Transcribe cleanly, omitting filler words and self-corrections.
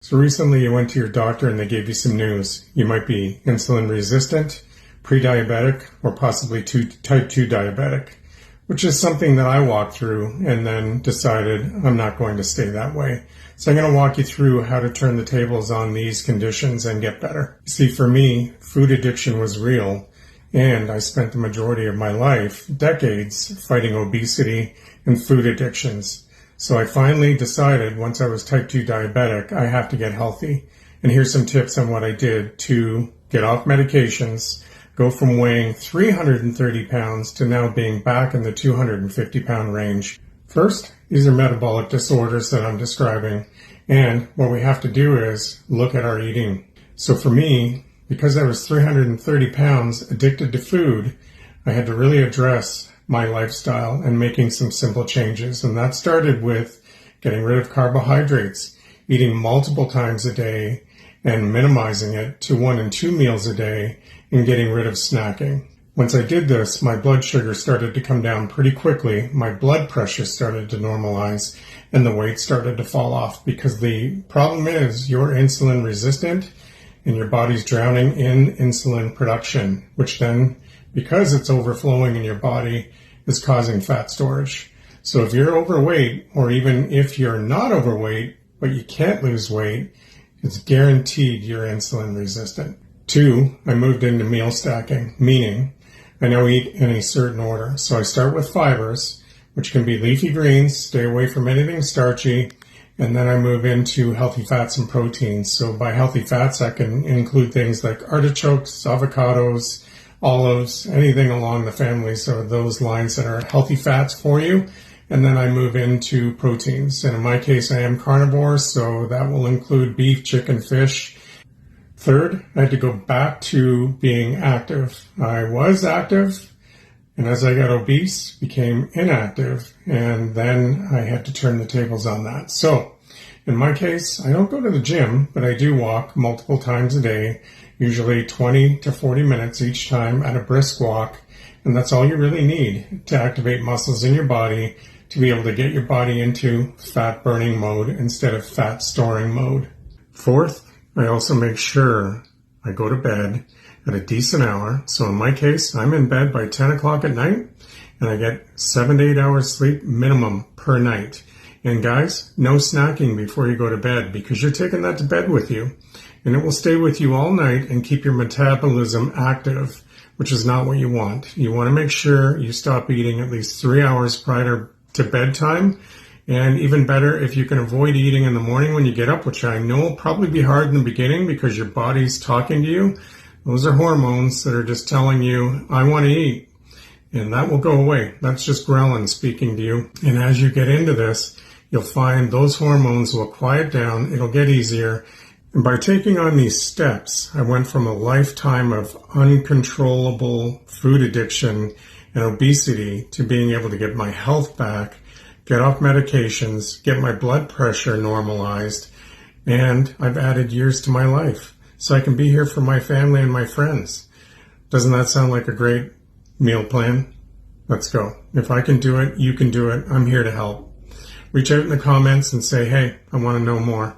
So recently you went to your doctor and they gave you some news. You might be insulin resistant, pre-diabetic, or possibly type 2 diabetic, which is something that I walked through and then decided I'm not going to stay that way. So I'm going to walk you through how to turn the tables on these conditions and get better. See, for me, food addiction was real, and I spent the majority of my life, decades, fighting obesity and food addictions. So I finally decided once I was type 2 diabetic, I have to get healthy. And here's some tips on what I did to get off medications, go from weighing 330 pounds to now being back in the 250 pound range. First, these are metabolic disorders that I'm describing. And what we have to do is look at our eating. So for me, because I was 330 pounds addicted to food, I had to really address my lifestyle and making some simple changes. And that started with getting rid of carbohydrates, eating multiple times a day, and minimizing it to 1 and 2 meals a day, and getting rid of snacking. Once I did this, my blood sugar started to come down pretty quickly, my blood pressure started to normalize, and the weight started to fall off, because the problem is you're insulin resistant and your body's drowning in insulin production, which then, because it's overflowing in your body, is causing fat storage. So if you're overweight, or even if you're not overweight, but you can't lose weight, it's guaranteed you're insulin resistant. 2, I moved into meal stacking, meaning I now eat in a certain order. So I start with fibers, which can be leafy greens, stay away from anything starchy, and then I move into healthy fats and proteins. So by healthy fats, I can include things like artichokes, avocados, olives, anything along the families or those lines that are healthy fats for you. And then I move into proteins. And in my case, I am carnivore, so that will include beef, chicken, fish. Third, I had to go back to being active. I was active, and as I got obese, became inactive, and then I had to turn the tables on that. So in my case, I don't go to the gym, but I do walk multiple times a day, usually 20 to 40 minutes each time at a brisk walk. And that's all you really need to activate muscles in your body to be able to get your body into fat burning mode instead of fat storing mode. Fourth, I also make sure I go to bed at a decent hour. So in my case, I'm in bed by 10 o'clock at night, and I get 7 to 8 hours sleep minimum per night. And guys, no snacking before you go to bed, because you're taking that to bed with you. And it will stay with you all night and keep your metabolism active, which is not what you want. You want to make sure you stop eating at least 3 hours prior to bedtime. And even better, if you can avoid eating in the morning when you get up, which I know will probably be hard in the beginning because your body's talking to you. Those are hormones that are just telling you, I want to eat. And that will go away. That's just ghrelin speaking to you. And as you get into this, you'll find those hormones will quiet down. It'll get easier. And by taking on these steps, I went from a lifetime of uncontrollable food addiction and obesity to being able to get my health back, get off medications, get my blood pressure normalized, and I've added years to my life so I can be here for my family and my friends. Doesn't that sound like a great meal plan? Let's go. If I can do it, you can do it. I'm here to help. Reach out in the comments and say, hey, I want to know more.